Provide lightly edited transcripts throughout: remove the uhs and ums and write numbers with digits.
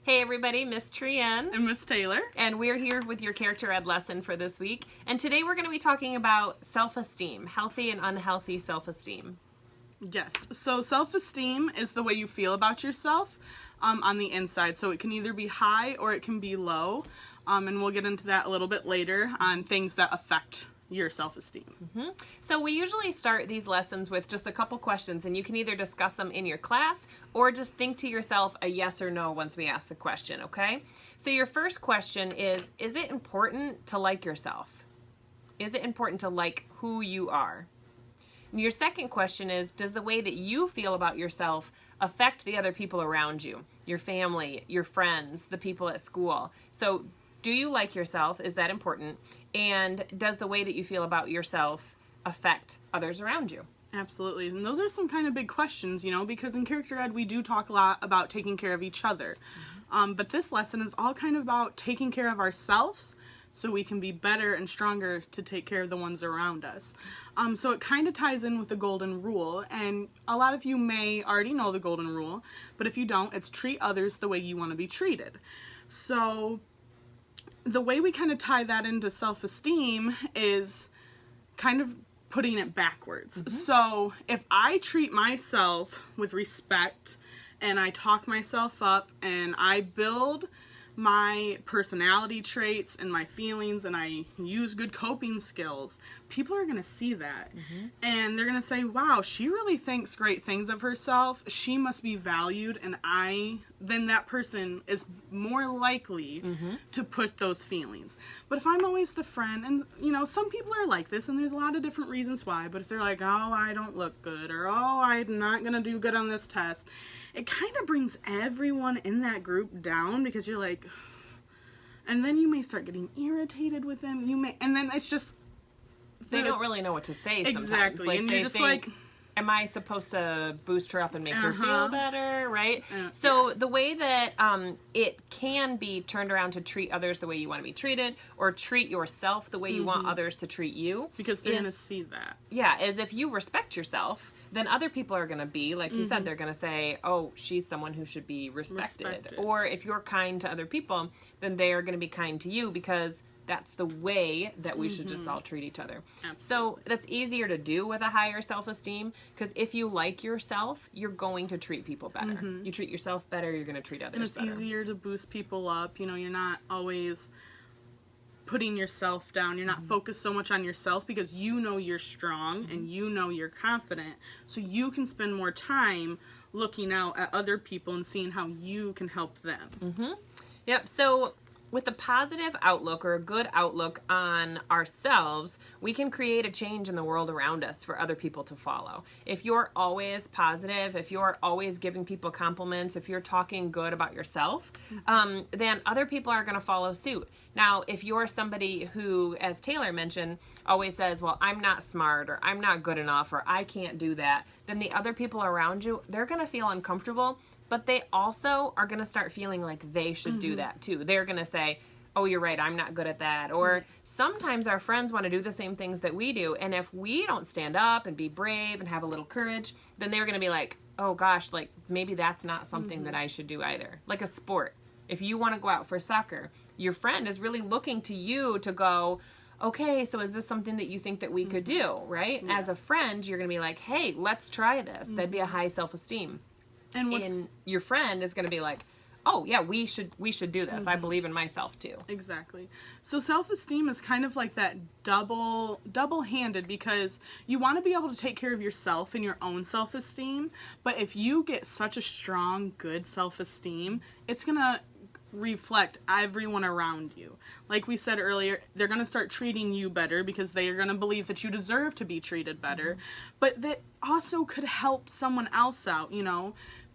Hey everybody, Miss Trienne. And Miss Taylor. And we're here with your character ed lesson for this week. And today we're going to be talking about self-esteem, healthy and unhealthy self-esteem. Yes, so self-esteem is the way you feel about yourself on the inside. So it can either be high or it can be low. And we'll get into that a little bit later on things that affect your self-esteem. Mm-hmm. So we usually start these lessons with just a couple questions, and you can either discuss them in your class or just think to yourself a yes or no once we ask the question, okay? So your first question is it important to like yourself? Is it important to like who you are? And your second question is, does the way that you feel about yourself affect the other people around you? Your family, your friends, the people at school. So do you like yourself? Is that important? And does the way that you feel about yourself affect others around you? Absolutely. And those are some kind of big questions, because in character ed we do talk a lot about taking care of each other. But this lesson is all kind of about taking care of ourselves so we can be better and stronger to take care of the ones around us. So it kind of ties in with the golden rule, and a lot of you may already know the golden rule, but if you don't, it's treat others the way you want to be treated. So the way we kind of tie that into self-esteem is kind of putting it backwards. Mm-hmm. So if I treat myself with respect and I talk myself up and I build my personality traits and my feelings and I use good coping skills, people are going to see that. Mm-hmm. And they're going to say, wow, she really thinks great things of herself. She must be valued, and then that person is more likely to put those feelings. But if I'm always the friend, and some people are like this, and there's a lot of different reasons why, but if they're like, oh, I don't look good, or oh, I'm not going to do good on this test, it kind of brings everyone in that group down, because you're like, and then you may start getting irritated with them. And then it's just they don't really know what to say sometimes. Exactly. Like, and you're just like, am I supposed to boost her up and make her feel better, right? So the way that it can be turned around to treat others the way you want to be treated, or treat yourself the way you want others to treat you. Because they're going to see that. Yeah, is if you respect yourself, then other people are going to be, like you said, they're going to say, oh, she's someone who should be respected. Or if you're kind to other people, then they are going to be kind to you, because that's the way that we should just all treat each other. Absolutely. So that's easier to do with a higher self-esteem, because if you like yourself, you're going to treat people better. You treat yourself better, you're going to treat others better. And it's easier to boost people up. You're not always putting yourself down. You're not focused so much on yourself, because you're strong and you're confident. So you can spend more time looking out at other people and seeing how you can help them. Yep. So with a positive outlook, or a good outlook on ourselves, we can create a change in the world around us for other people to follow. If you're always positive, if you're always giving people compliments, if you're talking good about yourself, then other people are going to follow suit. Now, if you're somebody who, as Taylor mentioned, always says, well, I'm not smart, or I'm not good enough, or I can't do that, then the other people around you, they're going to feel uncomfortable. But they also are going to start feeling like they should do that too. They're going to say, oh, you're right, I'm not good at that. Or sometimes our friends want to do the same things that we do. And if we don't stand up and be brave and have a little courage, then they're going to be like, oh gosh, like maybe that's not something that I should do either. Like a sport. If you want to go out for soccer, your friend is really looking to you to go, okay, so is this something that you think that we could do, right? Yeah. As a friend, you're going to be like, hey, let's try this. That'd be a high self-esteem. And your friend is going to be like, oh yeah, we should do this. I believe in myself too. Exactly. So self-esteem is kind of like that double-handed, because you want to be able to take care of yourself and your own self-esteem, but if you get such a strong, good self-esteem, it's going to reflect everyone around you. Like we said earlier, they're going to start treating you better, because they are going to believe that you deserve to be treated better. But that also could help someone else out,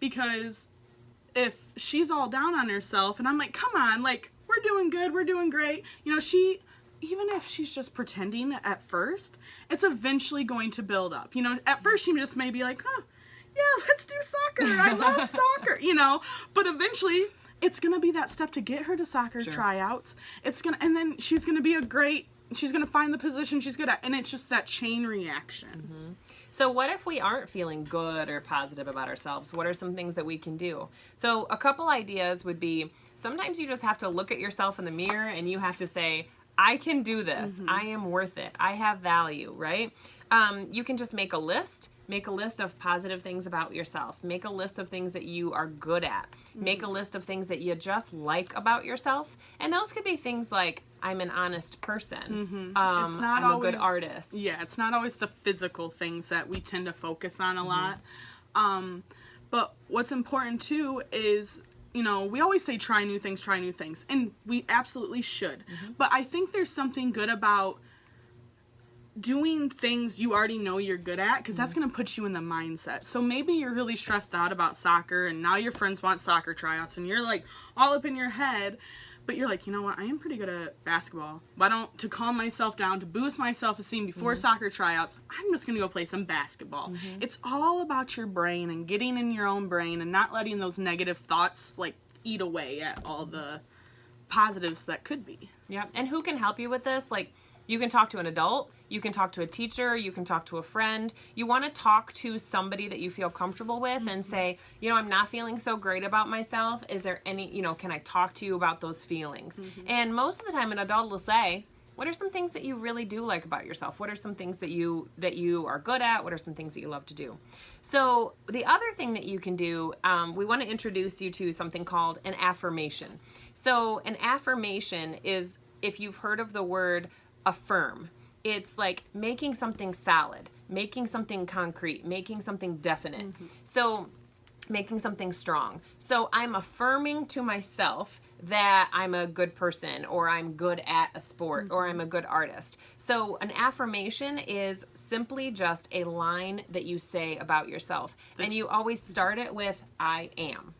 because if she's all down on herself and I'm like, come on, like, we're doing good, we're doing great, even if she's just pretending at first, it's eventually going to build up. At first she just may be like, yeah, let's do soccer, I love soccer, but eventually it's going to be that step to get her to soccer tryouts. And then she's going to be she's going to find the position she's good at. And it's just that chain reaction. So what if we aren't feeling good or positive about ourselves? What are some things that we can do? So a couple ideas would be, sometimes you just have to look at yourself in the mirror and you have to say, I can do this. I am worth it. I have value, right? You can just make a list. Make a list of positive things about yourself. Make a list of things that you are good at. Make a list of things that you just like about yourself. And those could be things like, I'm an honest person. It's not I'm always, a good artist. Yeah, it's not always the physical things that we tend to focus on a lot. But what's important too is, you know, we always say try new things, and we absolutely should. But I think there's something good about doing things you already know you're good at, because that's going to put you in the mindset. So maybe you're really stressed out about soccer and now your friends want soccer tryouts and you're like all up in your head, but you're like, you know what, I am pretty good at basketball. Why don't, to calm myself down, to boost my self-esteem before soccer tryouts, I'm just going to go play some basketball. It's all about your brain and getting in your own brain and not letting those negative thoughts like eat away at all the positives that could be. Yep. And who can help you with this? Like, you can talk to an adult, you can talk to a teacher, you can talk to a friend. You want to talk to somebody that you feel comfortable with and say, you know, I'm not feeling so great about myself. Is there any, you know, can I talk to you about those feelings? And most of the time an adult will say, what are some things that you really do like about yourself? What are some things that you are good at? What are some things that you love to do? So the other thing that you can do, we want to introduce you to something called an affirmation. So an affirmation is, if you've heard of the word affirm, it's like making something solid, making something concrete, making something definite. So making something strong. So I'm affirming to myself that I'm a good person, or I'm good at a sport, or I'm a good artist. So an affirmation is simply just a line that you say about yourself. And you always start it with, I am.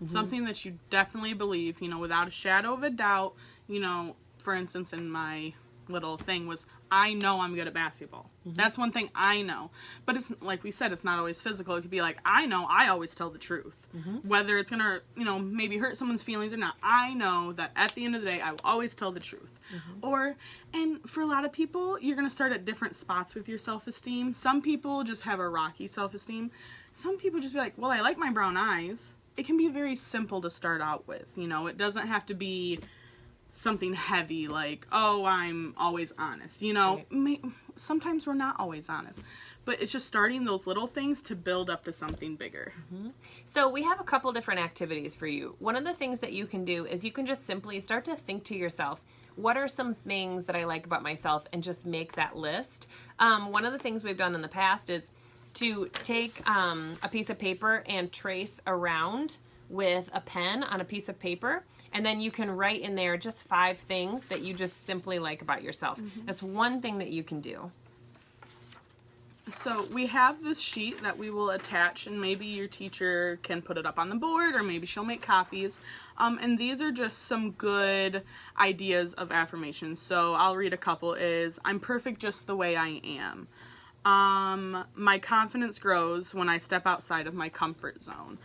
Something that you definitely believe, you know, without a shadow of a doubt. You know, for instance, in my little thing was, I know I'm good at basketball. That's one thing I know. But it's like we said, it's not always physical. It could be like, I know I always tell the truth. Whether it's gonna, you know, maybe hurt someone's feelings or not, I know that at the end of the day, I will always tell the truth. Or, and for a lot of people, you're gonna start at different spots with your self-esteem. Some people just have a rocky self-esteem. Some people just be like, well, I like my brown eyes. It can be very simple to start out with. You know, it doesn't have to be something heavy like, oh, I'm always honest. You know, sometimes we're not always honest, but it's just starting those little things to build up to something bigger. So we have a couple different activities for you. One of the things that you can do is you can just simply start to think to yourself, what are some things that I like about myself, and just make that list. One of the things we've done in the past is to take a piece of paper and trace around with a pen on a piece of paper. And then you can write in there just 5 things that you just simply like about yourself. That's one thing that you can do. So we have this sheet that we will attach, and maybe your teacher can put it up on the board, or maybe she'll make copies. And these are just some good ideas of affirmations. So I'll read a couple. Is, I'm perfect just the way I am. My confidence grows when I step outside of my comfort zone.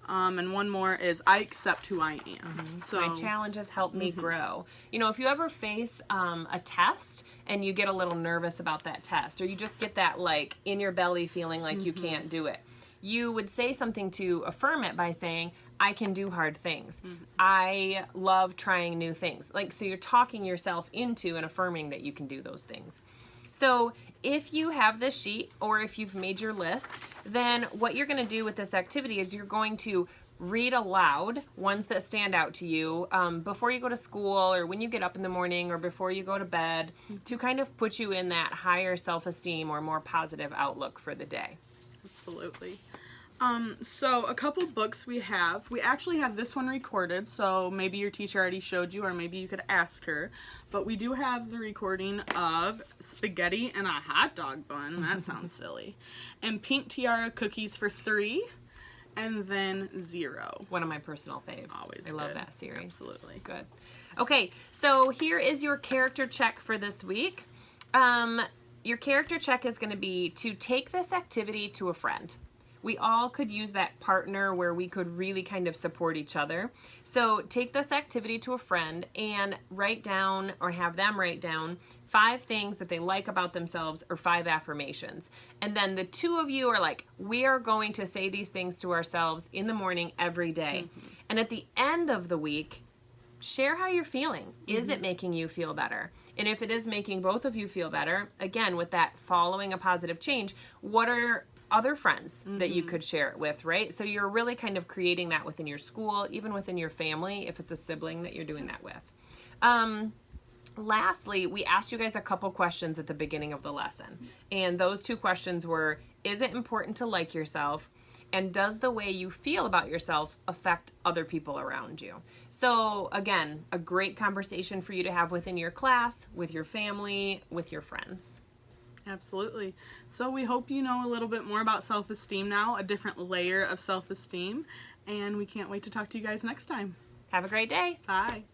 And one more is, I accept who I am. So my challenges help me grow. You know, if you ever face a test and you get a little nervous about that test, or you just get that like in your belly feeling like you can't do it, you would say something to affirm it by saying, I can do hard things. I love trying new things. Like, so you're talking yourself into and affirming that you can do those things. So if you have this sheet, or if you've made your list, then what you're going to do with this activity is you're going to read aloud ones that stand out to you before you go to school, or when you get up in the morning, or before you go to bed, to kind of put you in that higher self-esteem or more positive outlook for the day. Absolutely. So a couple books we actually have this one recorded, so maybe your teacher already showed you, or maybe you could ask her, but we do have the recording of Spaghetti and a Hot Dog Bun, that sounds silly, and Pink Tiara Cookies for 3, and then 0. One of my personal faves. Always I love good. that series. Absolutely. Good. Okay, so here is your character check for this week. Your character check is going to be to take this activity to a friend. we all could use that partner where we could really kind of support each other. So take this activity to a friend and write down, or have them write down, 5 things that they like about themselves, or 5 affirmations. And then the 2 of you are like, we are going to say these things to ourselves in the morning every day. And at the end of the week, share how you're feeling. Is it making you feel better? And if it is making both of you feel better, again, with that following a positive change, what are other friends that you could share it with, right? So you're really kind of creating that within your school, even within your family, if it's a sibling that you're doing that with. Lastly, we asked you guys a couple questions at the beginning of the lesson. And those 2 questions were, is it important to like yourself? And does the way you feel about yourself affect other people around you? So again, a great conversation for you to have within your class, with your family, with your friends. Absolutely. So we hope you know a little bit more about self-esteem now, a different layer of self-esteem, and we can't wait to talk to you guys next time. Have a great day. Bye.